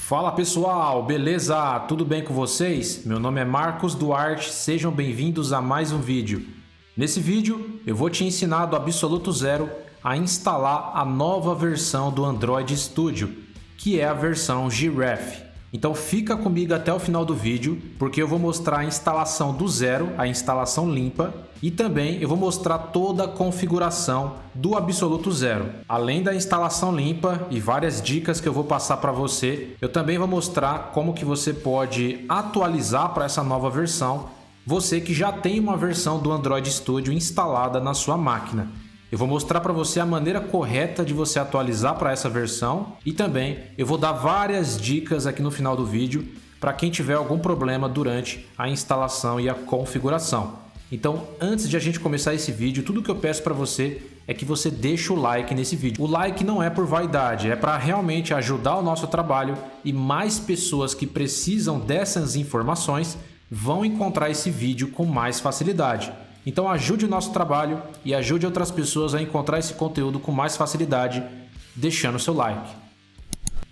Fala pessoal, beleza? Tudo bem com vocês? Meu nome é Marcos Duarte, sejam bem-vindos a mais um vídeo. Nesse vídeo eu vou te ensinar do absoluto zero a instalar a nova versão do Android Studio, que é a versão Giraffe. Então fica comigo até o final do vídeo, porque eu vou mostrar a instalação do zero, a instalação limpa, e também eu vou mostrar toda a configuração do absoluto zero. Além da instalação limpa e várias dicas que eu vou passar para você, eu também vou mostrar como que você pode atualizar para essa nova versão, você que já tem uma versão do Android Studio instalada na sua máquina. Eu vou mostrar para você a maneira correta de você atualizar para essa versão e também eu vou dar várias dicas aqui no final do vídeo para quem tiver algum problema durante a instalação e a configuração. Então, antes de a gente começar esse vídeo, tudo que eu peço para você é que você deixe o like nesse vídeo. O like não é por vaidade, é para realmente ajudar o nosso trabalho e mais pessoas que precisam dessas informações vão encontrar esse vídeo com mais facilidade. Então ajude o nosso trabalho e ajude outras pessoas a encontrar esse conteúdo com mais facilidade, deixando seu like.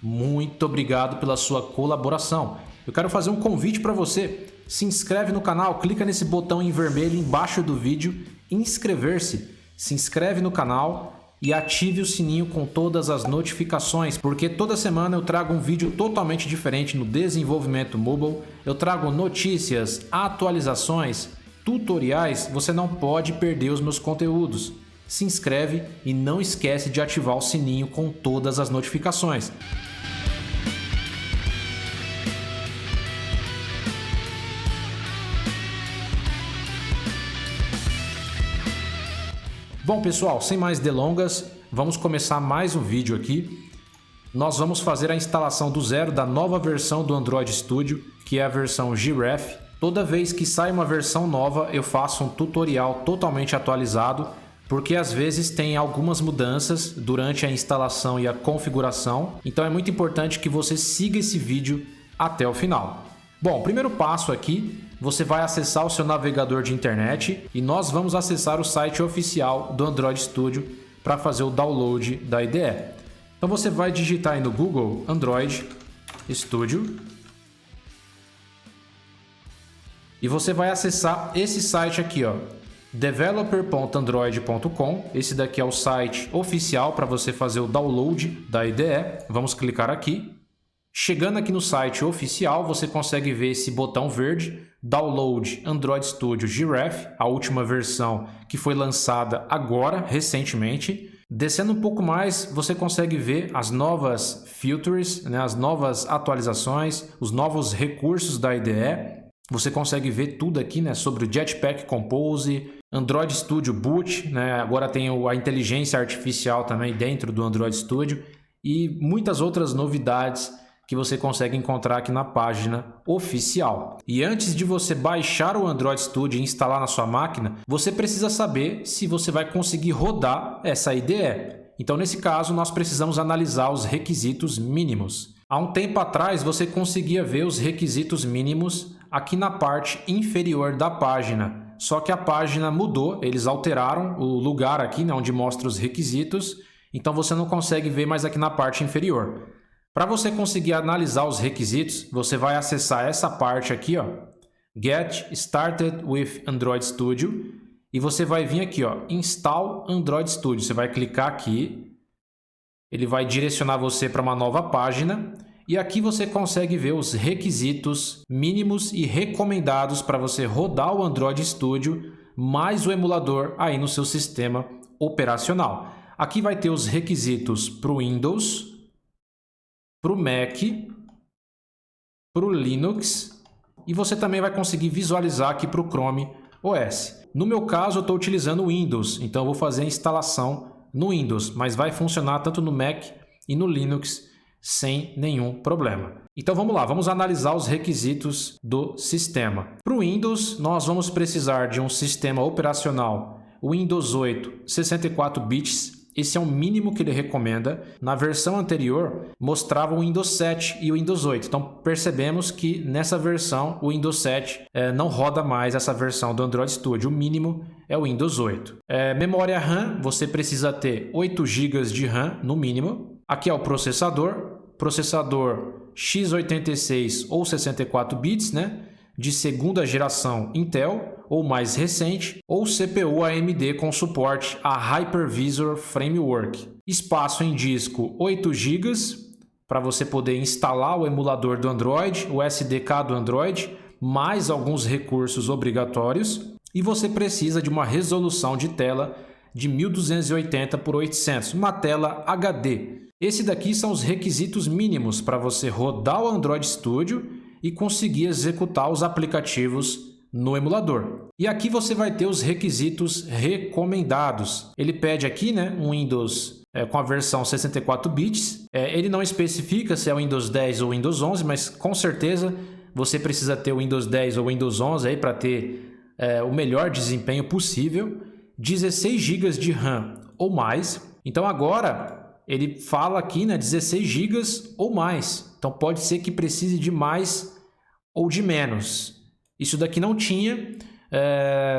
Muito obrigado pela sua colaboração. Eu quero fazer um convite para você. Se inscreve no canal, clica nesse botão em vermelho embaixo do vídeo, inscrever-se. Se inscreve no canal e ative o sininho com todas as notificações, porque toda semana eu trago um vídeo totalmente diferente no desenvolvimento mobile. Eu trago notícias, atualizações, tutoriais, você não pode perder os meus conteúdos. Se inscreve e não esquece de ativar o sininho com todas as notificações. Bom pessoal, sem mais delongas, vamos começar mais um vídeo aqui. Nós vamos fazer a instalação do zero da nova versão do Android Studio, que é a versão Giraffe. Toda vez que sai uma versão nova, eu faço um tutorial totalmente atualizado, porque às vezes tem algumas mudanças durante a instalação e a configuração. Então é muito importante que você siga esse vídeo até o final. Bom, primeiro passo aqui, você vai acessar o seu navegador de internet e nós vamos acessar o site oficial do Android Studio para fazer o download da IDE. Então você vai digitar aí no Google Android Studio. E você vai acessar esse site aqui, ó, developer.android.com. Esse daqui é o site oficial para você fazer o download da IDE. Vamos clicar aqui. Chegando aqui no site oficial, você consegue ver esse botão verde, Download Android Studio Giraffe, a última versão que foi lançada agora, recentemente. Descendo um pouco mais, você consegue ver as novas features, né, as novas atualizações, os novos recursos da IDE. Você consegue ver tudo aqui, né, sobre o Jetpack Compose, Android Studio Boot, né, agora tem a inteligência artificial também dentro do Android Studio e muitas outras novidades que você consegue encontrar aqui na página oficial. E antes de você baixar o Android Studio e instalar na sua máquina, você precisa saber se você vai conseguir rodar essa IDE. Então, nesse caso, nós precisamos analisar os requisitos mínimos. Há um tempo atrás, você conseguia ver os requisitos mínimos aqui na parte inferior da página. Só que a página mudou, eles alteraram o lugar aqui, né, onde mostra os requisitos, então você não consegue ver mais aqui na parte inferior. Para você conseguir analisar os requisitos, você vai acessar essa parte aqui, ó, Get Started with Android Studio, e você vai vir aqui, ó, Install Android Studio. Você vai clicar aqui, ele vai direcionar você para uma nova página. E aqui você consegue ver os requisitos mínimos e recomendados para você rodar o Android Studio mais o emulador aí no seu sistema operacional. Aqui vai ter os requisitos para o Windows, para o Mac, para o Linux e você também vai conseguir visualizar aqui para o Chrome OS. No meu caso eu estou utilizando o Windows, então eu vou fazer a instalação no Windows, mas vai funcionar tanto no Mac e no Linux sem nenhum problema. Então vamos lá, vamos analisar os requisitos do sistema. Para o Windows, nós vamos precisar de um sistema operacional Windows 8 64 bits. Esse é o mínimo que ele recomenda. Na versão anterior, mostrava o Windows 7 e o Windows 8. Então percebemos que nessa versão, o Windows 7 não roda mais essa versão do Android Studio. O mínimo é o Windows 8. Memória RAM, você precisa ter 8 GB de RAM no mínimo. Aqui é o processador x86 ou 64 bits, né, de segunda geração Intel ou mais recente, ou CPU AMD com suporte a Hypervisor Framework. Espaço em disco 8 GB para você poder instalar o emulador do Android, o SDK do Android, mais alguns recursos obrigatórios, e você precisa de uma resolução de tela de 1280 por 800, uma tela HD. Esse daqui são os requisitos mínimos para você rodar o Android Studio e conseguir executar os aplicativos no emulador. E aqui você vai ter os requisitos recomendados. Ele pede aqui, né, um Windows com a versão 64 bits. Ele não especifica se é o Windows 10 ou Windows 11, mas com certeza você precisa ter o Windows 10 ou Windows 11 aí para ter o melhor desempenho possível. 16 GB de RAM ou mais. Então agora ele fala aqui, né, 16 GB ou mais. Então pode ser que precise de mais ou de menos. Isso daqui não tinha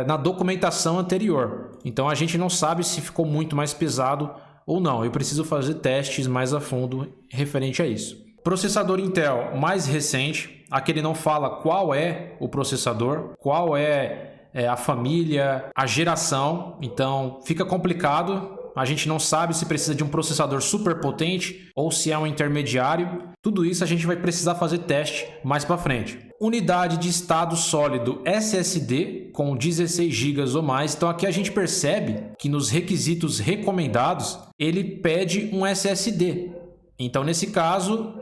na documentação anterior. Então a gente não sabe se ficou muito mais pesado ou não. Eu preciso fazer testes mais a fundo referente a isso. Processador Intel mais recente. Aqui ele não fala qual é o processador, qual é a família, a geração. Então fica complicado. A gente não sabe se precisa de um processador super potente ou se é um intermediário. Tudo isso a gente vai precisar fazer teste mais para frente. Unidade de estado sólido SSD com 16 GB ou mais. Então aqui a gente percebe que nos requisitos recomendados ele pede um SSD. Então nesse caso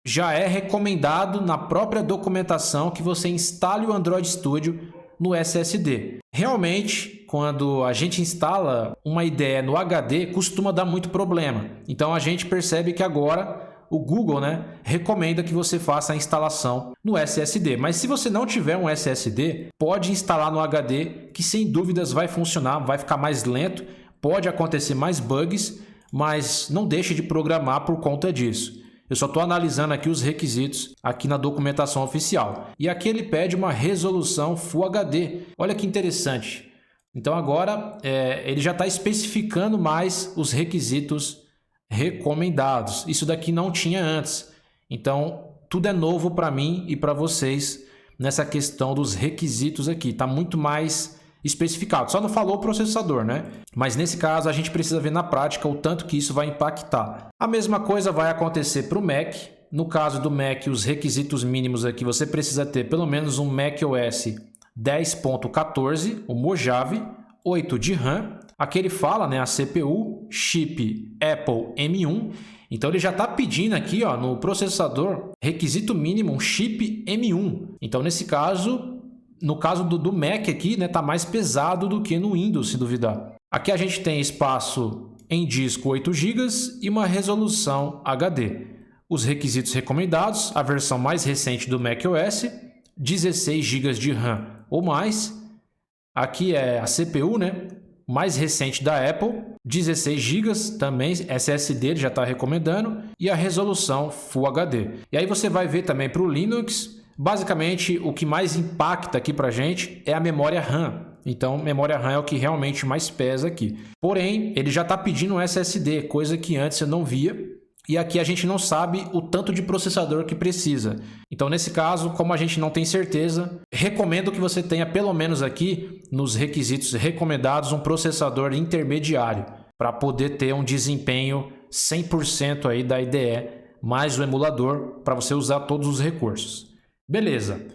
já é recomendado na própria documentação que você instale o Android Studio no SSD. Realmente, quando a gente instala uma IDE no HD, costuma dar muito problema. Então a gente percebe que agora o Google, né, recomenda que você faça a instalação no SSD. Mas se você não tiver um SSD, pode instalar no HD, que sem dúvidas vai funcionar, vai ficar mais lento, pode acontecer mais bugs, mas não deixe de programar por conta disso. Eu só estou analisando aqui os requisitos aqui na documentação oficial. E aqui ele pede uma resolução Full HD. Olha que interessante. Então agora ele já está especificando mais os requisitos recomendados. Isso daqui não tinha antes. Então tudo é novo para mim e para vocês nessa questão dos requisitos aqui. Está muito mais especificado. Só não falou o processador, né? Mas nesse caso a gente precisa ver na prática o tanto que isso vai impactar. A mesma coisa vai acontecer para o Mac. No caso do Mac, os requisitos mínimos aqui, você precisa ter pelo menos um macOS 10.14, o Mojave, 8 de RAM. Aqui ele fala, né, a CPU, chip Apple M1. Então ele já está pedindo aqui, ó, no processador, requisito mínimo, um chip M1. Então nesse caso, no caso do Mac aqui, né, tá mais pesado do que no Windows, se duvidar. Aqui a gente tem espaço em disco 8 GB e uma resolução HD. Os requisitos recomendados, a versão mais recente do macOS, 16 GB de RAM ou mais. Aqui é a CPU, né, mais recente da Apple, 16 GB também, SSD ele já está recomendando, e a resolução Full HD. E aí você vai ver também para o Linux. Basicamente, o que mais impacta aqui para a gente é a memória RAM. Então, memória RAM é o que realmente mais pesa aqui. Porém, ele já está pedindo um SSD, coisa que antes eu não via. E aqui a gente não sabe o tanto de processador que precisa. Então, nesse caso, como a gente não tem certeza, recomendo que você tenha pelo menos aqui, nos requisitos recomendados, um processador intermediário, para poder ter um desempenho 100% aí da IDE, mais o emulador, para você usar todos os recursos. Beleza.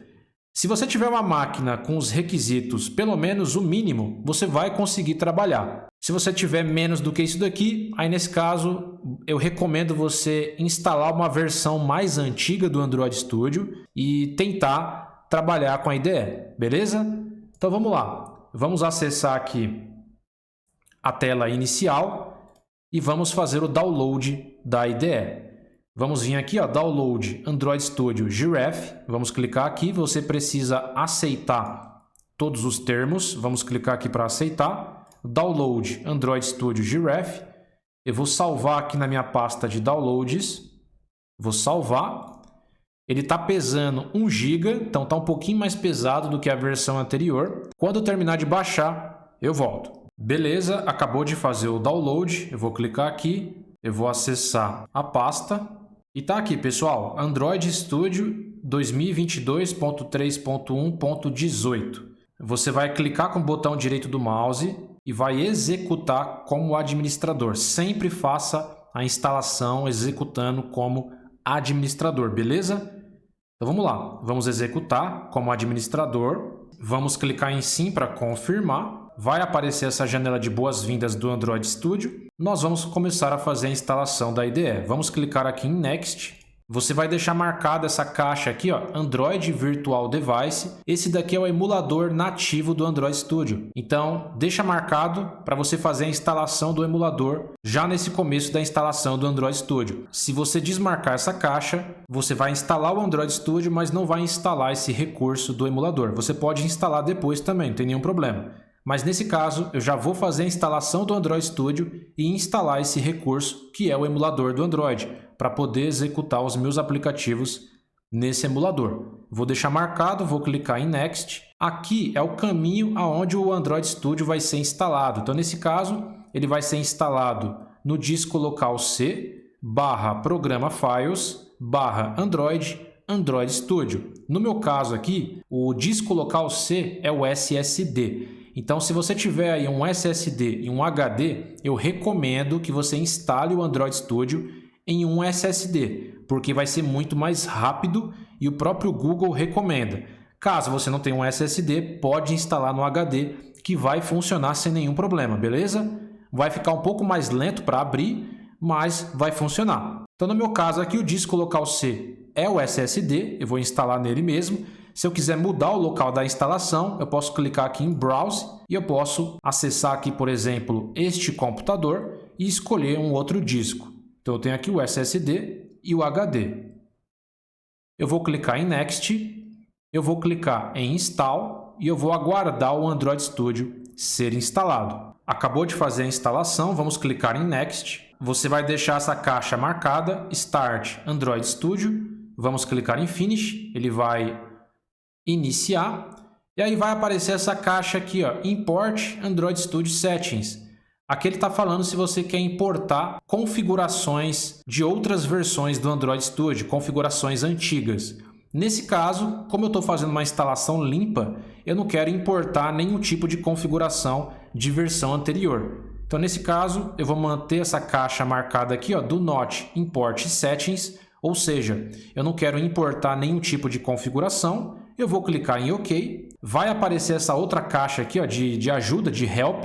Se você tiver uma máquina com os requisitos, pelo menos o mínimo, você vai conseguir trabalhar. Se você tiver menos do que isso daqui, aí nesse caso eu recomendo você instalar uma versão mais antiga do Android Studio e tentar trabalhar com a IDE, beleza? Então vamos lá. Vamos acessar aqui a tela inicial e vamos fazer o download da IDE. Vamos vir aqui, ó, Download Android Studio Giraffe. Vamos clicar aqui. Você precisa aceitar todos os termos. Vamos clicar aqui para aceitar. Download Android Studio Giraffe. Eu vou salvar aqui na minha pasta de downloads. Vou salvar. Ele está pesando 1 GB, então está um pouquinho mais pesado do que a versão anterior. Quando eu terminar de baixar, eu volto. Beleza, acabou de fazer o download. Eu vou clicar aqui. Eu vou acessar a pasta. E tá aqui, pessoal, Android Studio 2022.3.1.18. Você vai clicar com o botão direito do mouse e vai executar como administrador. Sempre faça a instalação executando como administrador, beleza? Então vamos lá, vamos executar como administrador. Vamos clicar em sim para confirmar. Vai aparecer essa janela de boas-vindas do Android Studio. Nós vamos começar a fazer a instalação da IDE. Vamos clicar aqui em Next. Você vai deixar marcada essa caixa aqui, ó, Android Virtual Device. Esse daqui é o emulador nativo do Android Studio. Então, deixa marcado para você fazer a instalação do emulador já nesse começo da instalação do Android Studio. Se você desmarcar essa caixa, você vai instalar o Android Studio, mas não vai instalar esse recurso do emulador. Você pode instalar depois também, não tem nenhum problema. Mas nesse caso, eu já vou fazer a instalação do Android Studio e instalar esse recurso que é o emulador do Android, para poder executar os meus aplicativos nesse emulador. Vou deixar marcado, vou clicar em Next. Aqui é o caminho aonde o Android Studio vai ser instalado. Então, nesse caso, ele vai ser instalado no disco local C, /programa files, /Android, Android Studio. No meu caso aqui, o disco local C é o SSD. Então, se você tiver aí um SSD e um HD, eu recomendo que você instale o Android Studio em um SSD, porque vai ser muito mais rápido e o próprio Google recomenda. Caso você não tenha um SSD, pode instalar no HD, que vai funcionar sem nenhum problema, beleza? Vai ficar um pouco mais lento para abrir, mas vai funcionar. Então, no meu caso aqui, o disco local C é o SSD, eu vou instalar nele mesmo. Se eu quiser mudar o local da instalação, eu posso clicar aqui em Browse e eu posso acessar aqui, por exemplo, este computador e escolher um outro disco. Então, eu tenho aqui o SSD e o HD. Eu vou clicar em Next, eu vou clicar em Install e eu vou aguardar o Android Studio ser instalado. Acabou de fazer a instalação, vamos clicar em Next. Você vai deixar essa caixa marcada, Start Android Studio. Vamos clicar em Finish, ele vai iniciar, e aí vai aparecer essa caixa aqui, ó, Import Android Studio Settings. Aqui ele está falando se você quer importar configurações de outras versões do Android Studio, configurações antigas. Nesse caso, como eu estou fazendo uma instalação limpa, eu não quero importar nenhum tipo de configuração de versão anterior. Então, nesse caso, eu vou manter essa caixa marcada aqui, ó, Do Not Import Settings, ou seja, eu não quero importar nenhum tipo de configuração. Eu vou clicar em OK, vai aparecer essa outra caixa aqui, ó, de ajuda, de Help.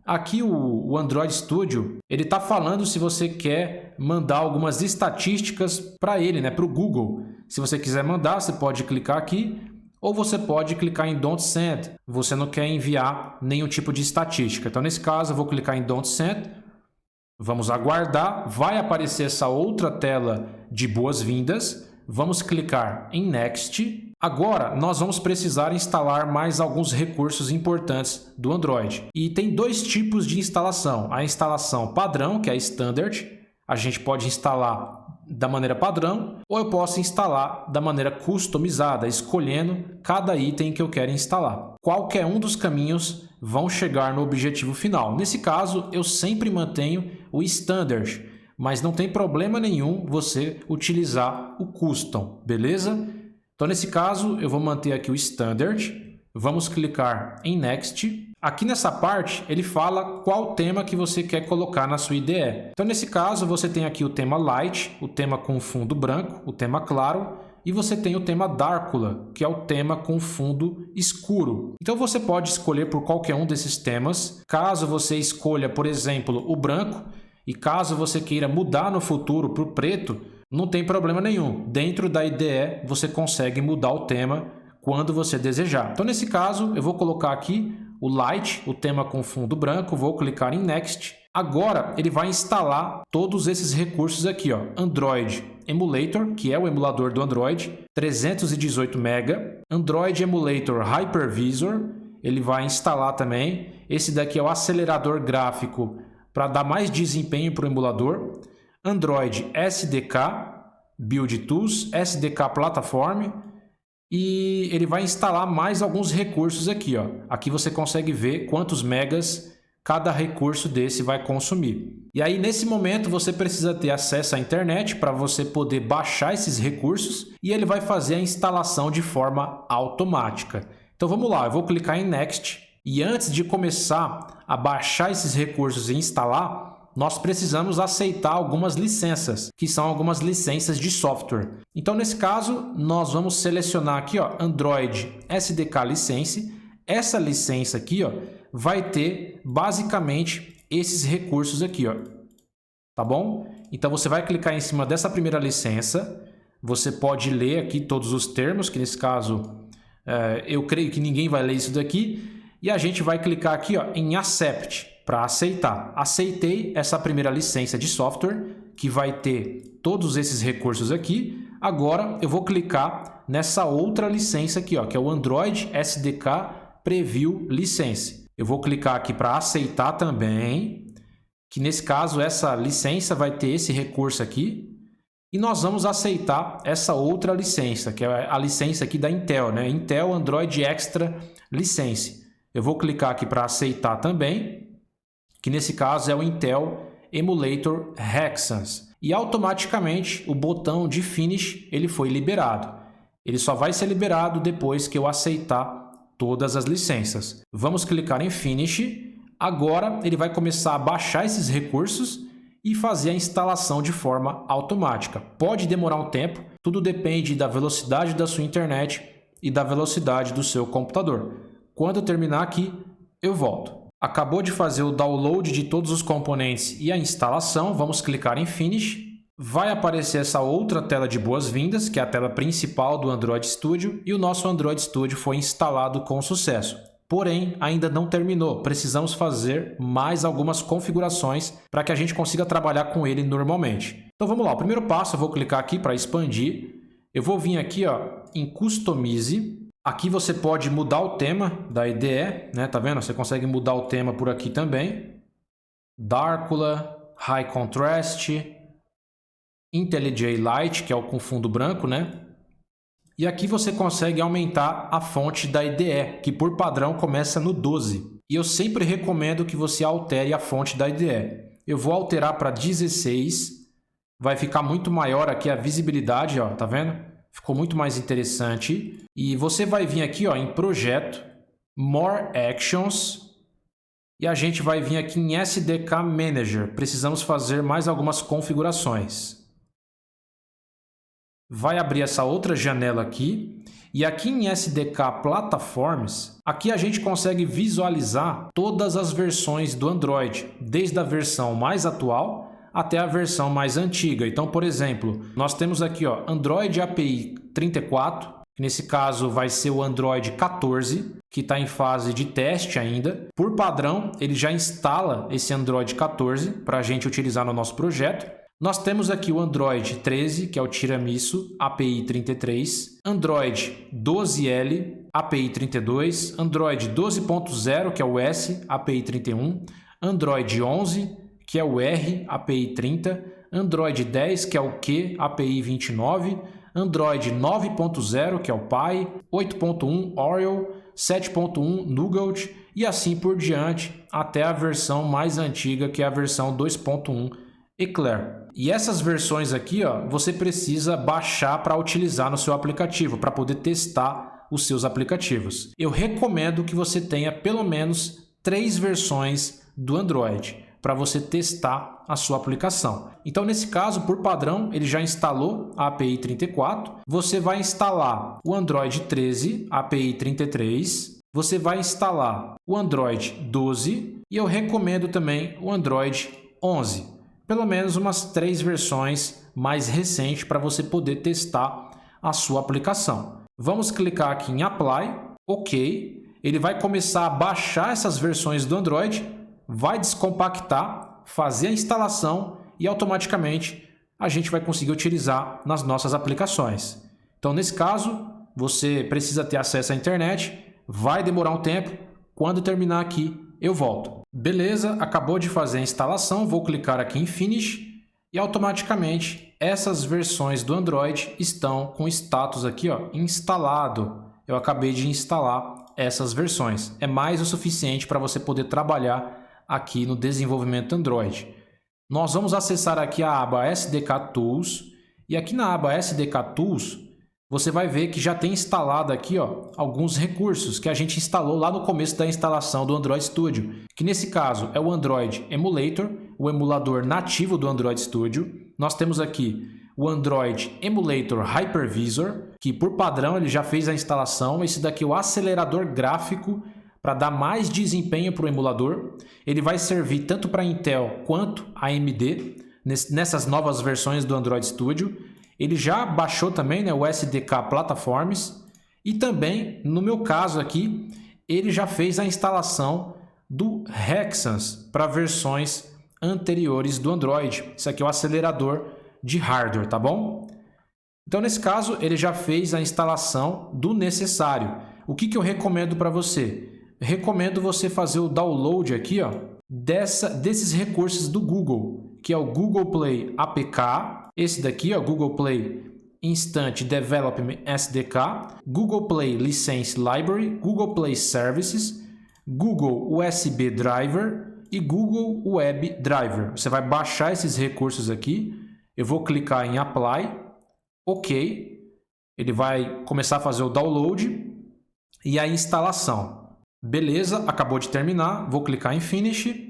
Aqui o Android Studio, ele está falando se você quer mandar algumas estatísticas para ele, né, para o Google. Se você quiser mandar, você pode clicar aqui, ou você pode clicar em Don't Send. Você não quer enviar nenhum tipo de estatística. Então, nesse caso, eu vou clicar em Don't Send. Vamos aguardar, vai aparecer essa outra tela de boas-vindas. Vamos clicar em Next. Agora, nós vamos precisar instalar mais alguns recursos importantes do Android. E tem dois tipos de instalação. A instalação padrão, que é a Standard. A gente pode instalar da maneira padrão, ou eu posso instalar da maneira customizada, escolhendo cada item que eu quero instalar. Qualquer um dos caminhos vão chegar no objetivo final. Nesse caso, eu sempre mantenho o Standard, mas não tem problema nenhum você utilizar o Custom, beleza? Então, nesse caso, eu vou manter aqui o Standard. Vamos clicar em Next. Aqui nessa parte, ele fala qual tema que você quer colocar na sua IDE. Então, nesse caso, você tem aqui o tema Light, o tema com fundo branco, o tema claro, e você tem o tema Darkula, que é o tema com fundo escuro. Então, você pode escolher por qualquer um desses temas. Caso você escolha, por exemplo, o branco, e caso você queira mudar no futuro para o preto, não tem problema nenhum. Dentro da IDE, você consegue mudar o tema quando você desejar. Então, nesse caso, eu vou colocar aqui o Light, o tema com fundo branco, vou clicar em Next. Agora, ele vai instalar todos esses recursos aqui, ó. Android Emulator, que é o emulador do Android, 318 MB. Android Emulator Hypervisor, ele vai instalar também. Esse daqui é o acelerador gráfico para dar mais desempenho para o emulador. Android SDK, Build Tools, SDK Platform. E ele vai instalar mais alguns recursos aqui, ó. Aqui você consegue ver quantos megas cada recurso desse vai consumir. E aí, nesse momento, você precisa ter acesso à internet para você poder baixar esses recursos e ele vai fazer a instalação de forma automática. Então vamos lá, eu vou clicar em Next e antes de começar a baixar esses recursos e instalar, nós precisamos aceitar algumas licenças, que são algumas licenças de software. Então, nesse caso, nós vamos selecionar aqui, ó, Android SDK License. Essa licença aqui, ó, vai ter basicamente esses recursos aqui, ó. Tá bom? Então, você vai clicar em cima dessa primeira licença. Você pode ler aqui todos os termos, que nesse caso, eu creio que ninguém vai ler isso daqui. E a gente vai clicar aqui, ó, em Accept para aceitar. Aceitei essa primeira licença de software, que vai ter todos esses recursos aqui. Agora eu vou clicar nessa outra licença aqui, ó, que é o Android SDK Preview License. Eu vou clicar aqui para aceitar também, que nesse caso essa licença vai ter esse recurso aqui. E nós vamos aceitar essa outra licença, que é a licença aqui da Intel, né? Intel Android Extra License. Eu vou clicar aqui para aceitar também, que nesse caso é o Intel Emulator Hexans. E automaticamente o botão de Finish ele foi liberado. Ele só vai ser liberado depois que eu aceitar todas as licenças. Vamos clicar em Finish. Agora ele vai começar a baixar esses recursos e fazer a instalação de forma automática. Pode demorar um tempo, tudo depende da velocidade da sua internet e da velocidade do seu computador. Quando eu terminar aqui, eu volto. Acabou de fazer o download de todos os componentes e a instalação, vamos clicar em Finish. Vai aparecer essa outra tela de boas-vindas, que é a tela principal do Android Studio, e o nosso Android Studio foi instalado com sucesso. Porém, ainda não terminou, precisamos fazer mais algumas configurações para que a gente consiga trabalhar com ele normalmente. Então vamos lá, o primeiro passo eu vou clicar aqui para expandir. Eu vou vir aqui, ó, em Customize. Aqui você pode mudar o tema da IDE, né? Tá vendo? Você consegue mudar o tema por aqui também. Darkula, High Contrast, IntelliJ Light, que é o com fundo branco, né? E aqui você consegue aumentar a fonte da IDE, que por padrão começa no 12. E eu sempre recomendo que você altere a fonte da IDE. Eu vou alterar para 16. Vai ficar muito maior aqui a visibilidade, ó, tá vendo? Ficou muito mais interessante. E você vai vir aqui, ó, em Projeto, More Actions. E a gente vai vir aqui em SDK Manager. Precisamos fazer mais algumas configurações. Vai abrir essa outra janela aqui. E aqui em SDK Platforms, aqui a gente consegue visualizar todas as versões do Android, desde a versão mais atual até a versão mais antiga. Então, por exemplo, nós temos aqui, ó, Android API 34, que nesse caso vai ser o Android 14, que está em fase de teste ainda. Por padrão, ele já instala esse Android 14 para a gente utilizar no nosso projeto. Nós temos aqui o Android 13, que é o Tiramisu, API 33, Android 12L, API 32, Android 12.0, que é o S, API 31, Android 11, que é o R, API 30, Android 10, que é o Q, API 29, Android 9.0, que é o Pie, 8.1 Oreo, 7.1 Nougat e assim por diante, até a versão mais antiga, que é a versão 2.1 Eclair. E essas versões aqui, ó, você precisa baixar para utilizar no seu aplicativo, para poder testar os seus aplicativos. Eu recomendo que você tenha pelo menos 3 versões do Android para você testar a sua aplicação. Então, nesse caso, por padrão, ele já instalou a API 34. Você vai instalar o Android 13, API 33. Você vai instalar o Android 12 e eu recomendo também o Android 11. Pelo menos umas 3 versões mais recentes para você poder testar a sua aplicação. Vamos clicar aqui em Apply, OK. Ele vai começar a baixar essas versões do Android, vai descompactar, fazer a instalação e automaticamente a gente vai conseguir utilizar nas nossas aplicações. Então, nesse caso, você precisa ter acesso à internet, vai demorar um tempo. Quando terminar aqui, eu volto. Beleza, acabou de fazer a instalação, vou clicar aqui em Finish e automaticamente essas versões do Android estão com status aqui, ó, instalado. Eu acabei de instalar essas versões. É mais o suficiente para você poder trabalhar aqui no desenvolvimento Android. Nós vamos acessar aqui a aba SDK Tools e aqui na aba SDK Tools você vai ver que já tem instalado aqui alguns recursos que a gente instalou lá no começo da instalação do Android Studio, que nesse caso é o Android Emulator, o emulador nativo do Android Studio. Nós temos aqui o Android Emulator Hypervisor, que por padrão ele já fez a instalação. Esse daqui é o acelerador gráfico para dar mais desempenho para o emulador. Ele vai servir tanto para Intel quanto AMD nessas novas versões do Android Studio. Ele já baixou também, né, o SDK Platforms e também, no meu caso aqui, ele já fez a instalação do Hexans para versões anteriores do Android. Isso aqui é o acelerador de hardware, tá bom? Então, nesse caso, ele já fez a instalação do necessário. O que eu recomendo para você? Recomendo você fazer o download aqui, desses recursos do Google, que é o Google Play APK, esse daqui, Google Play Instant Development SDK, Google Play License Library, Google Play Services, Google USB Driver e Google Web Driver. Você vai baixar esses recursos aqui, eu vou clicar em Apply, OK, ele vai começar a fazer o download e a instalação. Beleza, acabou de terminar, vou clicar em Finish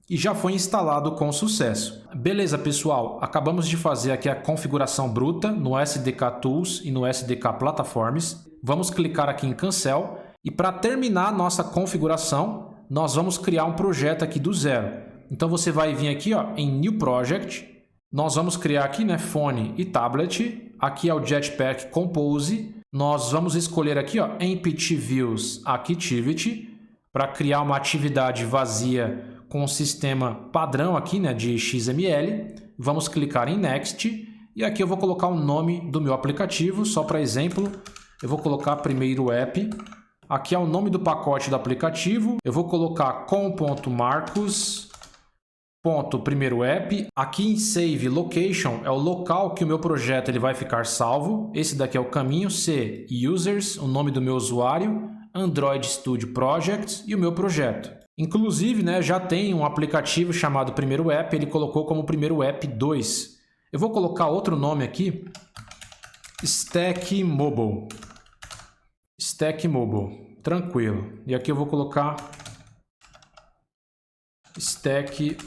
e já foi instalado com sucesso. Beleza, pessoal, acabamos de fazer aqui a configuração bruta no SDK Tools e no SDK Platforms. Vamos clicar aqui em Cancel e para terminar a nossa configuração, nós vamos criar um projeto aqui do zero. Então você vai vir aqui em New Project, nós vamos criar aqui, né, fone e tablet, aqui é o Jetpack Compose, nós vamos escolher aqui Empty Views Activity para criar uma atividade vazia com o sistema padrão aqui, né, de XML. Vamos clicar em Next e aqui eu vou colocar o nome do meu aplicativo, só para exemplo, eu vou colocar primeiro app. Aqui é o nome do pacote do aplicativo, eu vou colocar com.marcos.primeiro app. Aqui em Save Location é o local que o meu projeto ele vai ficar salvo. Esse daqui é o caminho, C, Users, o nome do meu usuário, Android Studio Project e o meu projeto. Inclusive, né, já tem um aplicativo chamado Primeiro App, ele colocou como Primeiro App 2. Eu vou colocar outro nome aqui, Stack Mobile. Stack Mobile, tranquilo. E aqui eu vou colocar Stack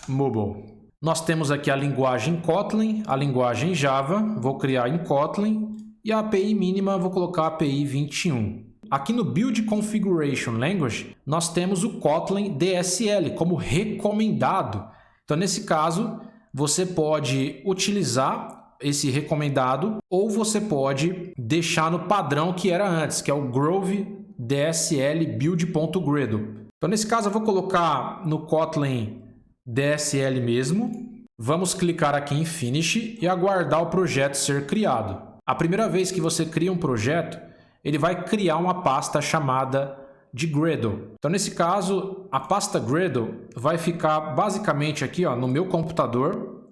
Mobile. Nós temos aqui a linguagem Kotlin, a linguagem Java, vou criar em Kotlin, e a API mínima vou colocar API 21. Aqui no Build Configuration Language, nós temos o Kotlin DSL como recomendado. Então, nesse caso, você pode utilizar esse recomendado ou você pode deixar no padrão que era antes, que é o Grove DSL Build.Gradle. Então, nesse caso, eu vou colocar no Kotlin DSL mesmo. Vamos clicar aqui em Finish e aguardar o projeto ser criado. A primeira vez que você cria um projeto, ele vai criar uma pasta chamada de Gradle. Então, nesse caso, a pasta Gradle vai ficar basicamente aqui no meu computador,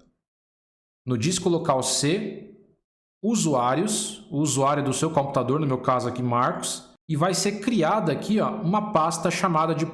no disco local C, usuários, o usuário do seu computador, no meu caso aqui Marcos, e vai ser criada aqui uma pasta chamada de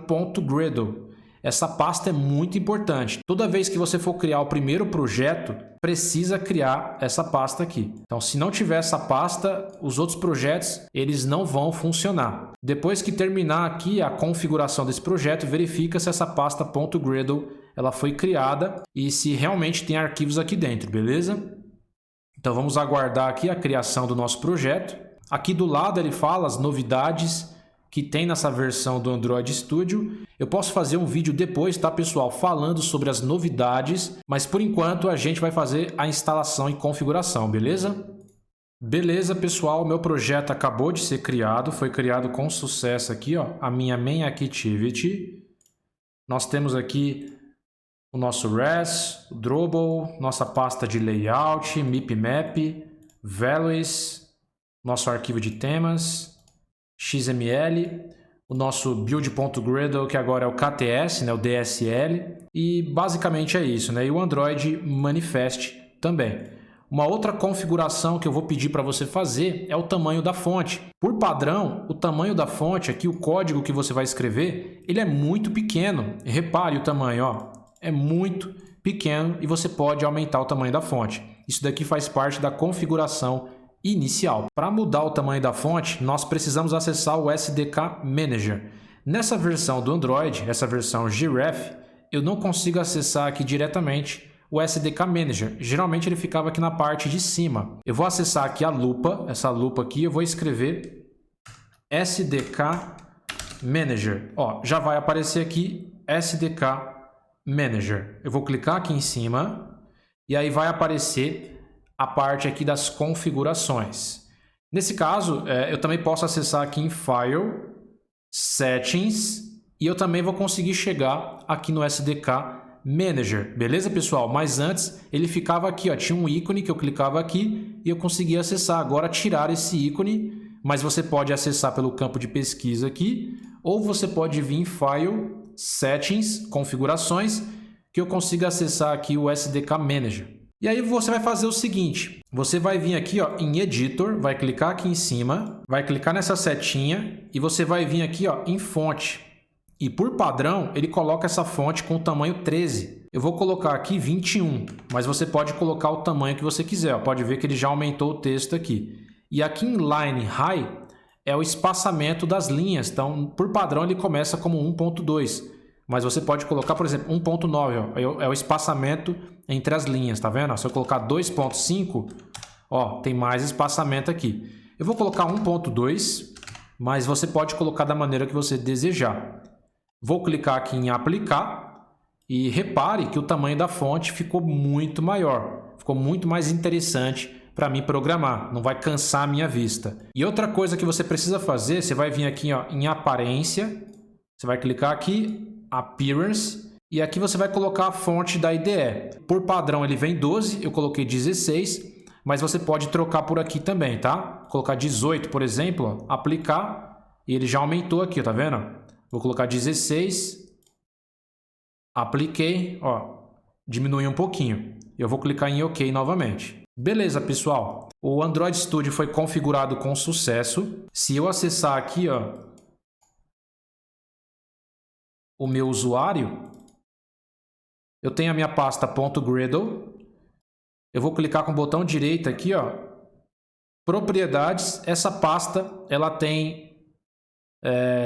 .gradle. Essa pasta é muito importante. Toda vez que você for criar o primeiro projeto, precisa criar essa pasta aqui. Então, se não tiver essa pasta, os outros projetos eles não vão funcionar. Depois que terminar aqui a configuração desse projeto, verifica se essa pasta .gradle ela foi criada e se realmente tem arquivos aqui dentro, beleza? Então, vamos aguardar aqui a criação do nosso projeto. Aqui do lado ele fala as novidades que tem nessa versão do Android Studio. Eu posso fazer um vídeo depois, tá, pessoal, falando sobre as novidades, mas por enquanto a gente vai fazer a instalação e configuração, beleza? Beleza, pessoal, meu projeto acabou de ser criado, foi criado com sucesso aqui, a minha main activity. Nós temos aqui o nosso res, o Drupal, nossa pasta de layout, mipmap, values, nosso arquivo de temas, XML, o nosso build.gradle, que agora é o KTS, né, o DSL, e basicamente é isso, né? E o Android Manifest também. Uma outra configuração que eu vou pedir para você fazer é o tamanho da fonte. Por padrão, o tamanho da fonte, aqui o código que você vai escrever, ele é muito pequeno. Repare o tamanho, ó, é muito pequeno e você pode aumentar o tamanho da fonte. Isso daqui faz parte da configuração inicial. Para mudar o tamanho da fonte, nós precisamos acessar o SDK Manager. Nessa versão do Android, essa versão Giraffe, eu não consigo acessar aqui diretamente o SDK Manager. Geralmente ele ficava aqui na parte de cima. Eu vou acessar aqui a lupa, essa lupa aqui, eu vou escrever SDK Manager. Ó, já vai aparecer aqui SDK Manager. Eu vou clicar aqui em cima e aí vai aparecer a parte aqui das configurações. Nesse caso, eu também posso acessar aqui em File, Settings, e eu também vou conseguir chegar aqui no SDK Manager, beleza, pessoal? Mas antes ele ficava aqui, ó, tinha um ícone que eu clicava aqui e eu conseguia acessar. Agora tirar esse ícone, mas você pode acessar pelo campo de pesquisa aqui, ou você pode vir em File, Settings, Configurações, que eu consiga acessar aqui o SDK Manager. E aí você vai fazer o seguinte, você vai vir aqui, ó, em Editor, vai clicar aqui em cima, vai clicar nessa setinha e você vai vir aqui, ó, em Fonte. E por padrão, ele coloca essa fonte com o tamanho 13. Eu vou colocar aqui 21, mas você pode colocar o tamanho que você quiser. Ó. Pode ver que ele já aumentou o texto aqui. E aqui em Line High é o espaçamento das linhas. Então, por padrão, ele começa como 1.2. Mas você pode colocar, por exemplo, 1.9. É o espaçamento entre as linhas, tá vendo? Se eu colocar 2.5, ó, tem mais espaçamento aqui. Eu vou colocar 1.2, mas você pode colocar da maneira que você desejar. Vou clicar aqui em aplicar e repare que o tamanho da fonte ficou muito maior, ficou muito mais interessante para mim programar, não vai cansar a minha vista. E outra coisa que você precisa fazer, você vai vir aqui, ó, em aparência, você vai clicar aqui, appearance, e aqui você vai colocar a fonte da IDE. Por padrão ele vem 12, eu coloquei 16, mas você pode trocar por aqui também, tá? Colocar 18, por exemplo, ó, aplicar, e ele já aumentou aqui, tá vendo? Vou colocar 16, apliquei, ó, diminui um pouquinho. Eu vou clicar em OK novamente. Beleza, pessoal. O Android Studio foi configurado com sucesso. Se eu acessar aqui, ó, o meu usuário, eu tenho a minha pasta .gradle. Eu vou clicar com o botão direito aqui, ó, propriedades. Essa pasta, ela tem,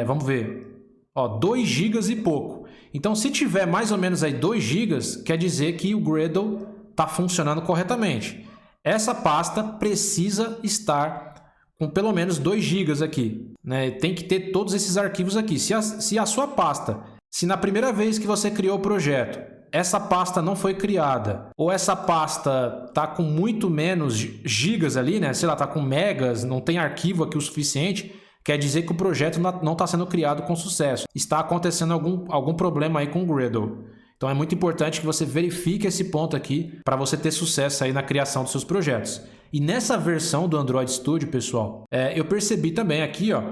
vamos ver, ó, 2 GB e pouco. Então, se tiver mais ou menos aí 2 GB, quer dizer que o Gradle está funcionando corretamente. Essa pasta precisa estar com pelo menos 2 GB aqui, né? Tem que ter todos esses arquivos aqui. Se a sua pasta, se na primeira vez que você criou o projeto, essa pasta não foi criada, ou essa pasta está com muito menos gigas ali, né? Sei lá, está com megas, não tem arquivo aqui o suficiente, quer dizer que o projeto não está sendo criado com sucesso. Está acontecendo algum problema aí com o Gradle. Então é muito importante que você verifique esse ponto aqui para você ter sucesso aí na criação dos seus projetos. E nessa versão do Android Studio, pessoal, eu percebi também aqui, ó,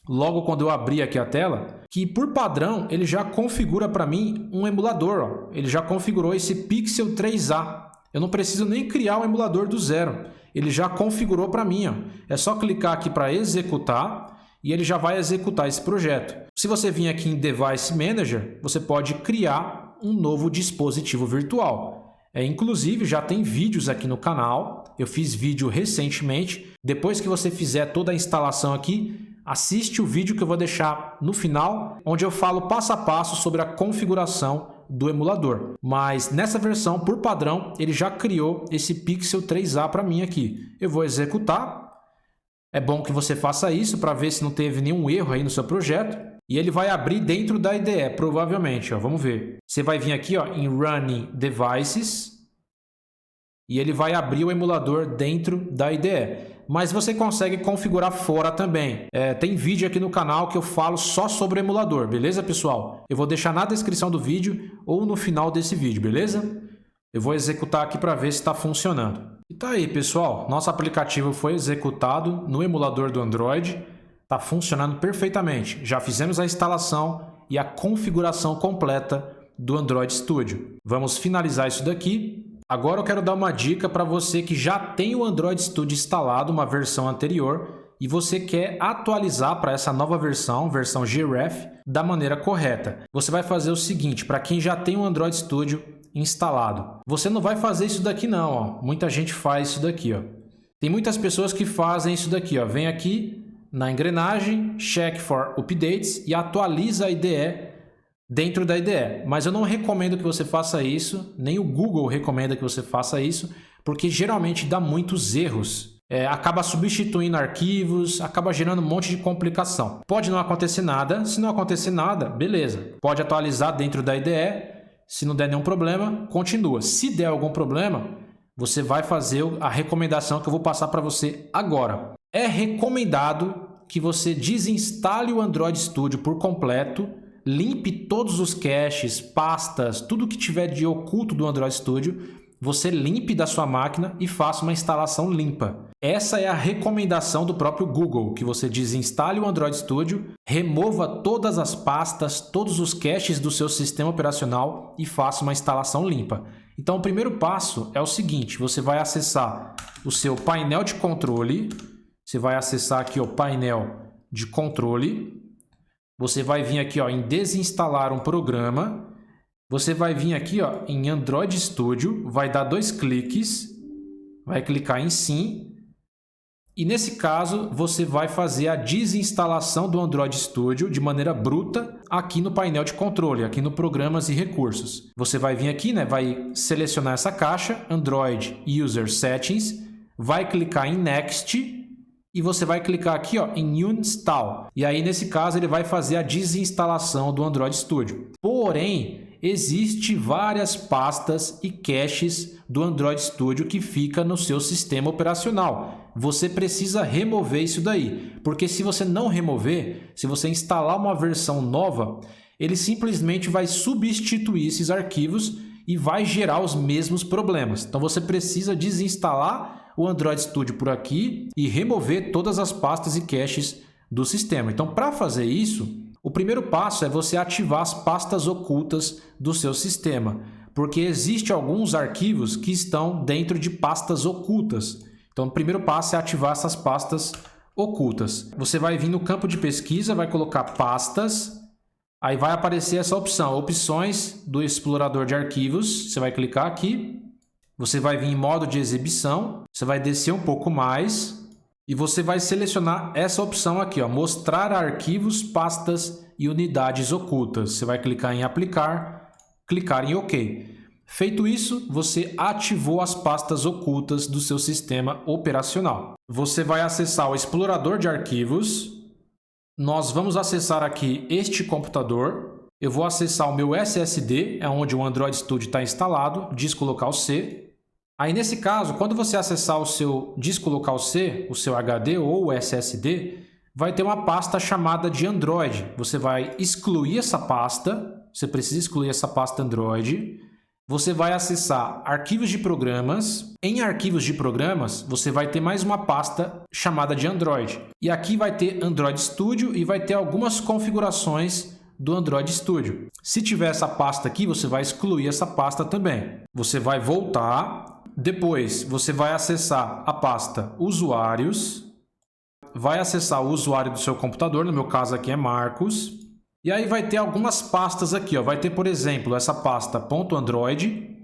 logo quando eu abri aqui a tela, que por padrão ele já configura para mim um emulador. Ó. Ele já configurou esse Pixel 3a. Eu não preciso nem criar um emulador do zero. Ele já configurou para mim. Ó. É só clicar aqui para executar e ele já vai executar esse projeto. Se você vir aqui em Device Manager, você pode criar um novo dispositivo virtual. Inclusive, já tem vídeos aqui no canal. Eu fiz vídeo recentemente. Depois que você fizer toda a instalação aqui, assiste o vídeo que eu vou deixar no final, onde eu falo passo a passo sobre a configuração do emulador. Mas nessa versão, por padrão, ele já criou esse Pixel 3a para mim aqui. Eu vou executar. É bom que você faça isso para ver se não teve nenhum erro aí no seu projeto. E ele vai abrir dentro da IDE, provavelmente. Ó, vamos ver. Você vai vir aqui, ó, em Running Devices e ele vai abrir o emulador dentro da IDE. Mas você consegue configurar fora também. Tem vídeo aqui no canal que eu falo só sobre o emulador, beleza, pessoal? Eu vou deixar na descrição do vídeo ou no final desse vídeo, beleza? Eu vou executar aqui para ver se está funcionando. E tá aí, pessoal. Nosso aplicativo foi executado no emulador do Android. Está funcionando perfeitamente. Já fizemos a instalação e a configuração completa do Android Studio. Vamos finalizar isso daqui Agora eu quero dar uma dica para você que já tem o Android Studio instalado, uma versão anterior, e você quer atualizar para essa nova versão, versão Graph, da maneira correta. Você vai fazer o seguinte, para quem já tem o Android Studio instalado. Você não vai fazer isso daqui não, ó. Muita gente faz isso daqui, ó. Tem muitas pessoas que fazem isso daqui, ó. Vem aqui na engrenagem, check for updates e atualiza a IDE dentro da IDE. Mas eu não recomendo que você faça isso, nem o Google recomenda que você faça isso, porque geralmente dá muitos erros. Acaba substituindo arquivos, acaba gerando um monte de complicação. Pode não acontecer nada, se não acontecer nada, beleza. Pode atualizar dentro da IDE, se não der nenhum problema, continua. Se der algum problema, você vai fazer a recomendação que eu vou passar para você agora. É recomendado que você desinstale o Android Studio por completo, limpe todos os caches, pastas, tudo que tiver de oculto do Android Studio, você limpe da sua máquina e faça uma instalação limpa. Essa é a recomendação do próprio Google, que você desinstale o Android Studio, remova todas as pastas, todos os caches do seu sistema operacional e faça uma instalação limpa. Então o primeiro passo é o seguinte, você vai acessar o seu painel de controle, você vai acessar aqui o painel de controle, você vai vir aqui ó, em desinstalar um programa, você vai vir aqui ó, em Android Studio, vai dar 2 cliques, vai clicar em sim, e nesse caso você vai fazer a desinstalação do Android Studio de maneira bruta aqui no painel de controle, aqui no Programas e Recursos. Você vai vir aqui, né, vai selecionar essa caixa, Android User Settings, vai clicar em Next, e você vai clicar aqui ó, em Uninstall. E aí, nesse caso, ele vai fazer a desinstalação do Android Studio. Porém, existe várias pastas e caches do Android Studio que fica no seu sistema operacional. Você precisa remover isso daí. Porque se você não remover, se você instalar uma versão nova, ele simplesmente vai substituir esses arquivos e vai gerar os mesmos problemas. Então, você precisa desinstalar o Android Studio por aqui e remover todas as pastas e caches do sistema. Então, para fazer isso, o primeiro passo é você ativar as pastas ocultas do seu sistema, porque existem alguns arquivos que estão dentro de pastas ocultas. Então, o primeiro passo é ativar essas pastas ocultas. Você vai vir no campo de pesquisa, vai colocar pastas, aí vai aparecer essa opção, opções do explorador de arquivos. Você vai clicar aqui. Você vai vir em modo de exibição, você vai descer um pouco mais e você vai selecionar essa opção aqui, ó, mostrar arquivos, pastas e unidades ocultas. Você vai clicar em aplicar, clicar em OK. Feito isso, você ativou as pastas ocultas do seu sistema operacional. Você vai acessar o explorador de arquivos. Nós vamos acessar aqui este computador. Eu vou acessar o meu SSD, é onde o Android Studio está instalado, disco local C. Aí, nesse caso, quando você acessar o seu disco local C, o seu HD ou o SSD, vai ter uma pasta chamada de Android. Você vai excluir essa pasta, você precisa excluir essa pasta Android. Você vai acessar arquivos de programas. Em arquivos de programas, você vai ter mais uma pasta chamada de Android. E aqui vai ter Android Studio e vai ter algumas configurações do Android Studio. Se tiver essa pasta aqui, você vai excluir essa pasta também. Você vai voltar. Depois, você vai acessar a pasta Usuários, vai acessar o usuário do seu computador, no meu caso aqui é Marcos, e aí vai ter algumas pastas aqui, ó. Vai ter, por exemplo, essa pasta .android,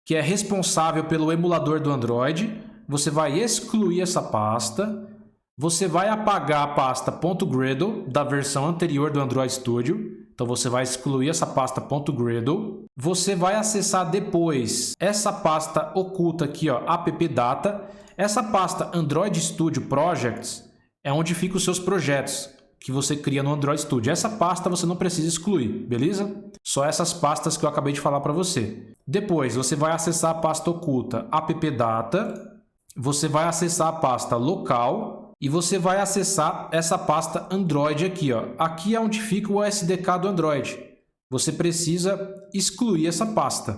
que é responsável pelo emulador do Android. Você vai excluir essa pasta, você vai apagar a pasta .gradle da versão anterior do Android Studio. Então, você vai excluir essa pasta .gradle. Você vai acessar depois essa pasta oculta aqui, ó, appdata. Essa pasta Android Studio Projects é onde ficam os seus projetos que você cria no Android Studio. Essa pasta você não precisa excluir, beleza? Só essas pastas que eu acabei de falar para você. Depois, você vai acessar a pasta oculta appdata. Você vai acessar a pasta local. E você vai acessar essa pasta Android aqui, ó. Aqui é onde fica o SDK do Android. Você precisa excluir essa pasta,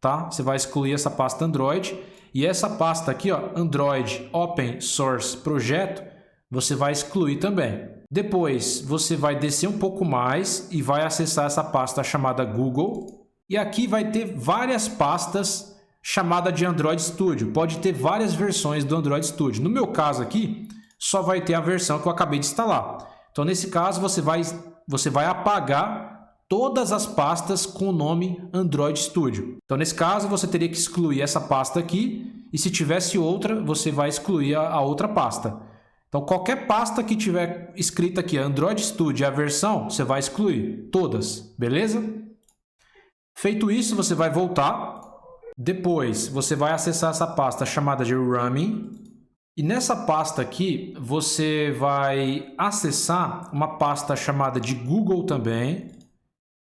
tá? Você vai excluir essa pasta Android e essa pasta aqui, ó, Android Open Source Projeto, você vai excluir também. Depois, você vai descer um pouco mais e vai acessar essa pasta chamada Google. E aqui vai ter várias pastas chamada de Android Studio. Pode ter várias versões do Android Studio. No meu caso aqui, só vai ter a versão que eu acabei de instalar. Então, nesse caso, você vai apagar todas as pastas com o nome Android Studio. Então, nesse caso, você teria que excluir essa pasta aqui, e se tivesse outra, você vai excluir a outra pasta. Então, qualquer pasta que tiver escrita aqui Android Studio, a versão, você vai excluir todas, beleza? Feito isso, você vai voltar. Depois, você vai acessar essa pasta chamada de Running. E nessa pasta aqui, você vai acessar uma pasta chamada de Google também.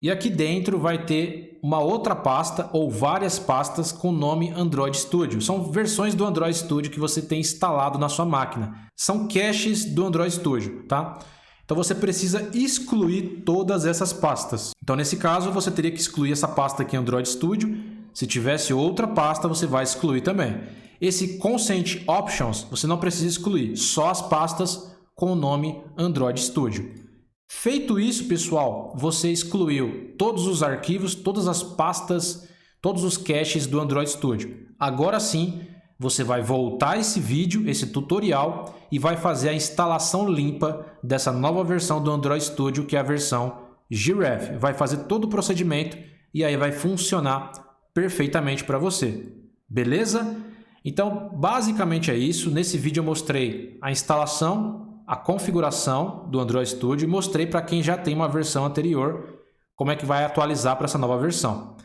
E aqui dentro vai ter uma outra pasta ou várias pastas com o nome Android Studio. São versões do Android Studio que você tem instalado na sua máquina. São caches do Android Studio, tá? Então você precisa excluir todas essas pastas. Então nesse caso você teria que excluir essa pasta aqui Android Studio. Se tivesse outra pasta você vai excluir também. Esse Consent Options você não precisa excluir, só as pastas com o nome Android Studio. Feito isso, pessoal, você excluiu todos os arquivos, todas as pastas, todos os caches do Android Studio. Agora sim, você vai voltar esse vídeo, esse tutorial, e vai fazer a instalação limpa dessa nova versão do Android Studio, que é a versão Graph. Vai fazer todo o procedimento e aí vai funcionar perfeitamente para você. Beleza? Então, basicamente é isso. Nesse vídeo eu mostrei a instalação, a configuração do Android Studio e mostrei para quem já tem uma versão anterior como é que vai atualizar para essa nova versão.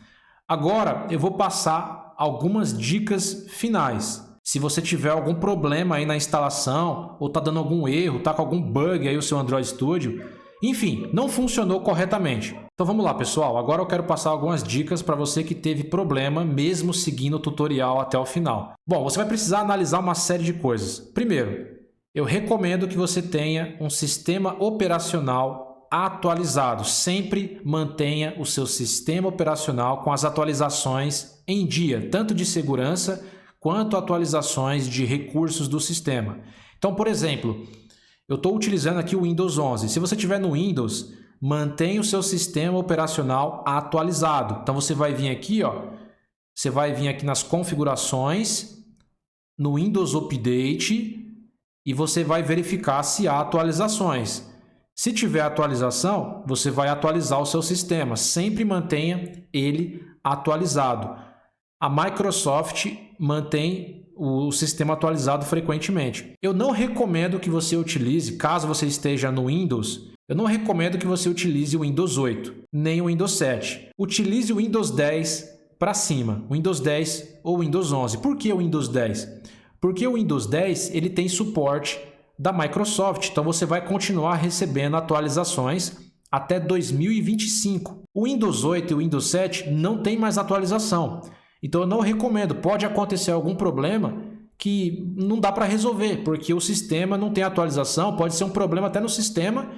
Agora eu vou passar algumas dicas finais. Se você tiver algum problema aí na instalação ou está dando algum erro, está com algum bug aí o seu Android Studio, enfim, não funcionou corretamente. Então vamos lá, pessoal. Agora eu quero passar algumas dicas para você que teve problema mesmo seguindo o tutorial até o final. Bom, você vai precisar analisar uma série de coisas. Primeiro, eu recomendo que você tenha um sistema operacional atualizado. Sempre mantenha o seu sistema operacional com as atualizações em dia, tanto de segurança quanto atualizações de recursos do sistema. Então, por exemplo, eu estou utilizando aqui o Windows 11. Se você tiver no Windows, mantenha o seu sistema operacional atualizado. Então, você vai vir aqui, ó, você vai vir aqui nas configurações, no Windows Update, e você vai verificar se há atualizações. Se tiver atualização, você vai atualizar o seu sistema. Sempre mantenha ele atualizado. A Microsoft mantém o sistema atualizado frequentemente. Eu não recomendo que você utilize, caso você esteja no Windows, eu não recomendo que você utilize o Windows 8, nem o Windows 7. Utilize o Windows 10 para cima, o Windows 10 ou o Windows 11. Por que o Windows 10? Porque o Windows 10 ele tem suporte da Microsoft, então você vai continuar recebendo atualizações até 2025. O Windows 8 e o Windows 7 não tem mais atualização, então eu não recomendo. Pode acontecer algum problema que não dá para resolver, porque o sistema não tem atualização, pode ser um problema até no sistema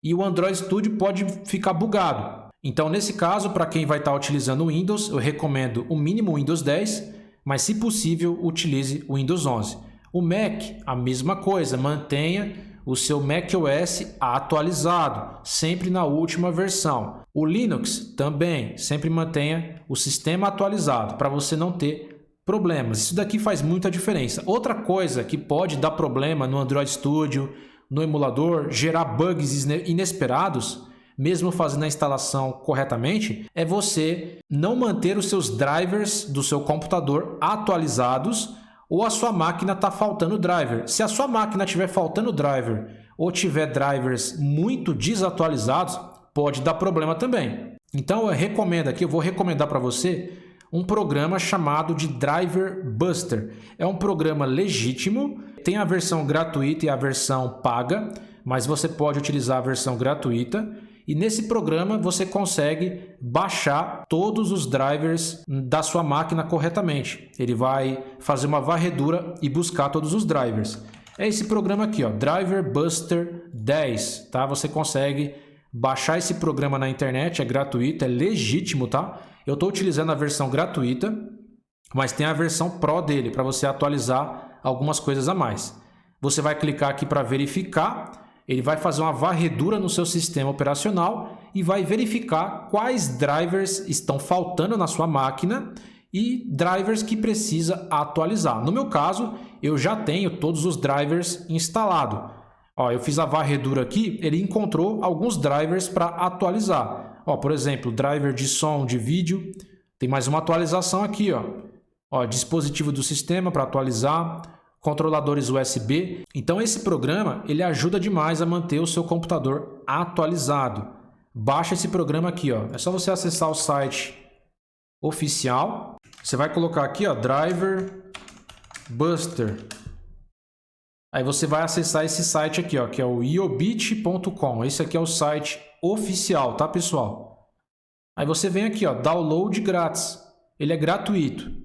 e o Android Studio pode ficar bugado. Então, nesse caso, para quem vai estar utilizando o Windows, eu recomendo o mínimo Windows 10, mas se possível, utilize o Windows 11. O Mac, a mesma coisa, mantenha o seu macOS atualizado, sempre na última versão. O Linux também, sempre mantenha o sistema atualizado, para você não ter problemas. Isso daqui faz muita diferença. Outra coisa que pode dar problema no Android Studio, no emulador, gerar bugs inesperados, mesmo fazendo a instalação corretamente, é você não manter os seus drivers do seu computador atualizados ou a sua máquina está faltando driver. Se a sua máquina estiver faltando driver ou tiver drivers muito desatualizados, pode dar problema também. Então eu vou recomendar para você um programa chamado de Driver Buster. É um programa legítimo, tem a versão gratuita e a versão paga, mas você pode utilizar a versão gratuita. E nesse programa você consegue baixar todos os drivers da sua máquina corretamente. Ele vai fazer uma varredura e buscar todos os drivers. É esse programa aqui, ó, Driver Buster 10, tá? Você consegue baixar esse programa na internet, é gratuito, é legítimo, tá? Eu estou utilizando a versão gratuita, mas tem a versão Pro dele para você atualizar algumas coisas a mais. Você vai clicar aqui para verificar. Ele vai fazer uma varredura no seu sistema operacional e vai verificar quais drivers estão faltando na sua máquina e drivers que precisa atualizar. No meu caso, eu já tenho todos os drivers instalados. Ó, eu fiz a varredura aqui, ele encontrou alguns drivers para atualizar. Ó, por exemplo, driver de som, de vídeo. Tem mais uma atualização aqui, ó. Ó, dispositivo do sistema para atualizar, controladores USB. Então esse programa ele ajuda demais a manter o seu computador atualizado. Baixa esse programa aqui, ó. É só você acessar o site oficial. Você vai colocar aqui, ó, Driver Buster. Aí você vai acessar esse site aqui, ó, que é o iobit.com. Esse aqui é o site oficial, tá, pessoal? Aí você vem aqui, ó, download grátis. Ele é gratuito.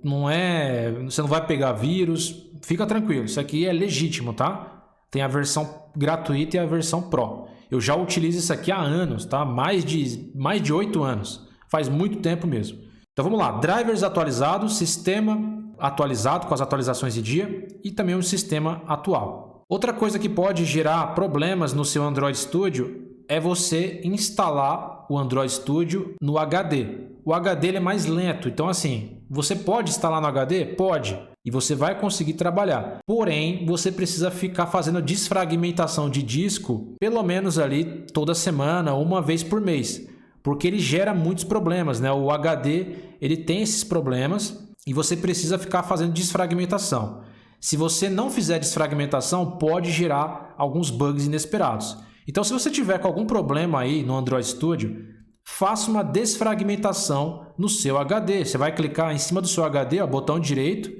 Não é, você não vai pegar vírus, fica tranquilo, isso aqui é legítimo, tá? Tem a versão gratuita e a versão Pro. Eu já utilizo isso aqui há anos, tá? Mais de 8 anos, faz muito tempo mesmo. Então vamos lá, drivers atualizados, sistema atualizado com as atualizações de dia e também o sistema atual. Outra coisa que pode gerar problemas no seu Android Studio é você instalar o Android Studio no HD. O HD ele é mais lento, então assim, você pode instalar no HD? Pode, e você vai conseguir trabalhar. Porém, você precisa ficar fazendo desfragmentação de disco, pelo menos ali toda semana, uma vez por mês, porque ele gera muitos problemas, né? O HD, ele tem esses problemas e você precisa ficar fazendo desfragmentação. Se você não fizer desfragmentação, pode gerar alguns bugs inesperados. Então, se você tiver com algum problema aí no Android Studio, faça uma desfragmentação no seu HD. Você vai clicar em cima do seu HD, ó, botão direito,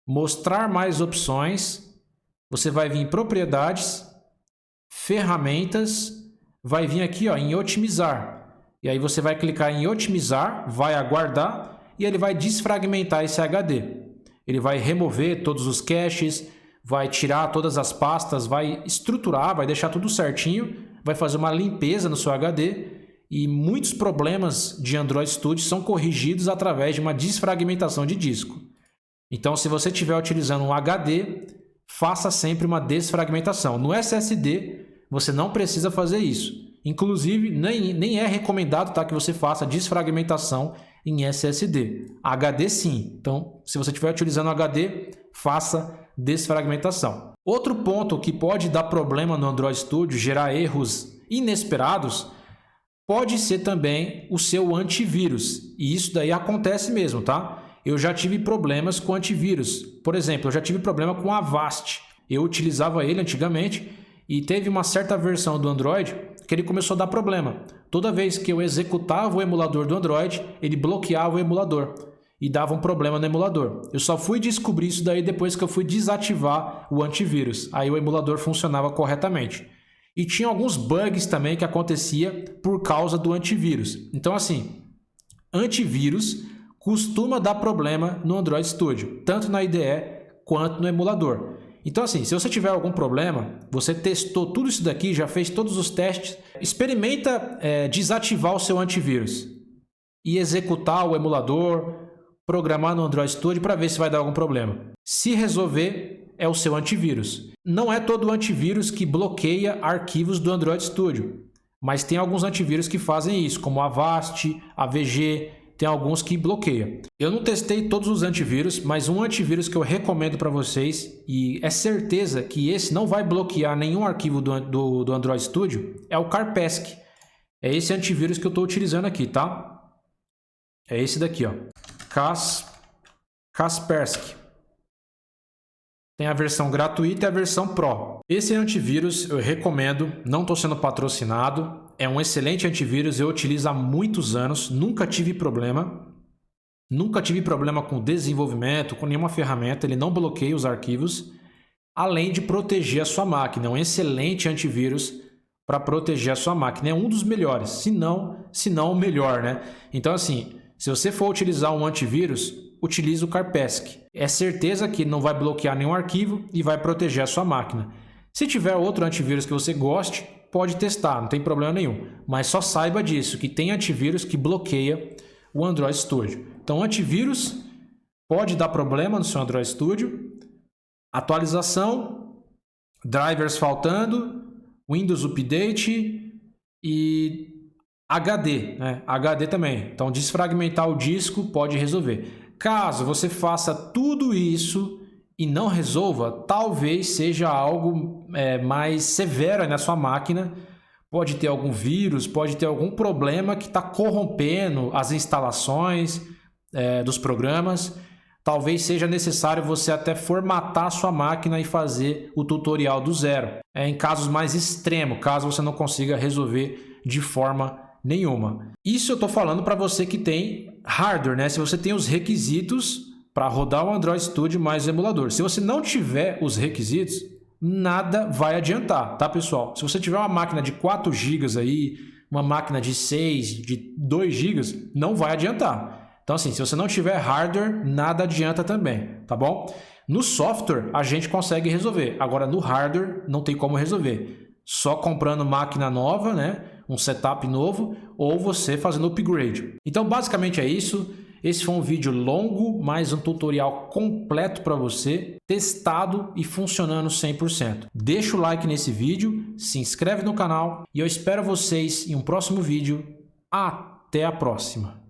mostrar mais opções. Você vai vir em propriedades, ferramentas, vai vir aqui, ó, em otimizar. E aí você vai clicar em otimizar, vai aguardar e ele vai desfragmentar esse HD. Ele vai remover todos os caches, vai tirar todas as pastas, vai estruturar, vai deixar tudo certinho, vai fazer uma limpeza no seu HD e muitos problemas de Android Studio são corrigidos através de uma desfragmentação de disco. Então, se você estiver utilizando um HD, faça sempre uma desfragmentação. No SSD, você não precisa fazer isso. Inclusive, nem é recomendado, tá, que você faça desfragmentação em SSD. HD sim. Então, se você estiver utilizando HD, faça desfragmentação. Outro ponto que pode dar problema no Android Studio, gerar erros inesperados, pode ser também o seu antivírus. E isso daí acontece mesmo, tá? Eu já tive problemas com antivírus. Por exemplo, eu já tive problema com a Avast. Eu utilizava ele antigamente e teve uma certa versão do Android que ele começou a dar problema. Toda vez que eu executava o emulador do Android, ele bloqueava o emulador e dava um problema no emulador. Eu só fui descobrir isso daí depois que eu fui desativar o antivírus. Aí o emulador funcionava corretamente. E tinha alguns bugs também que acontecia por causa do antivírus. Então assim, antivírus costuma dar problema no Android Studio, tanto na IDE quanto no emulador. Então assim, se você tiver algum problema, você testou tudo isso daqui, já fez todos os testes, experimenta desativar o seu antivírus e executar o emulador, programar no Android Studio para ver se vai dar algum problema. Se resolver, é o seu antivírus. Não é todo antivírus que bloqueia arquivos do Android Studio, mas tem alguns antivírus que fazem isso, como a Avast, a VG, tem alguns que bloqueiam. Eu não testei todos os antivírus, mas um antivírus que eu recomendo para vocês, e é certeza que esse não vai bloquear nenhum arquivo do Android Studio, é o Kaspersky. É esse antivírus que eu estou utilizando aqui, tá? É esse daqui, ó. Kaspersky. Tem a versão gratuita e a versão Pro. Esse antivírus eu recomendo, não estou sendo patrocinado. É um excelente antivírus, eu utilizo há muitos anos, nunca tive problema. Nunca tive problema com desenvolvimento, com nenhuma ferramenta, ele não bloqueia os arquivos, além de proteger a sua máquina. É um excelente antivírus para proteger a sua máquina. É um dos melhores, se não o melhor, né? Então assim, se você for utilizar um antivírus, utilize o Kaspersky. É certeza que não vai bloquear nenhum arquivo e vai proteger a sua máquina. Se tiver outro antivírus que você goste, pode testar, não tem problema nenhum. Mas só saiba disso, que tem antivírus que bloqueia o Android Studio. Então, antivírus pode dar problema no seu Android Studio. Atualização, drivers faltando, Windows Update e HD, né? HD também. Então, desfragmentar o disco pode resolver. Caso você faça tudo isso e não resolva, talvez seja algo mais severo na sua máquina. Pode ter algum vírus, pode ter algum problema que está corrompendo as instalações dos programas. Talvez seja necessário você até formatar a sua máquina e fazer o tutorial do zero. Em casos mais extremos, caso você não consiga resolver de forma nenhuma. Isso eu estou falando para você que tem hardware, né? Se você tem os requisitos para rodar o Android Studio mais o emulador. Se você não tiver os requisitos, nada vai adiantar, tá, pessoal? Se você tiver uma máquina de 4 GB aí, uma máquina de 6, de 2 GB, não vai adiantar. Então, assim, se você não tiver hardware, nada adianta também, tá bom? No software, a gente consegue resolver. Agora, no hardware, não tem como resolver. Só comprando máquina nova, né? Um setup novo, ou você fazendo upgrade. Então, basicamente é isso. Esse foi um vídeo longo, mas um tutorial completo para você, testado e funcionando 100%. Deixa o like nesse vídeo, se inscreve no canal e eu espero vocês em um próximo vídeo. Até a próxima!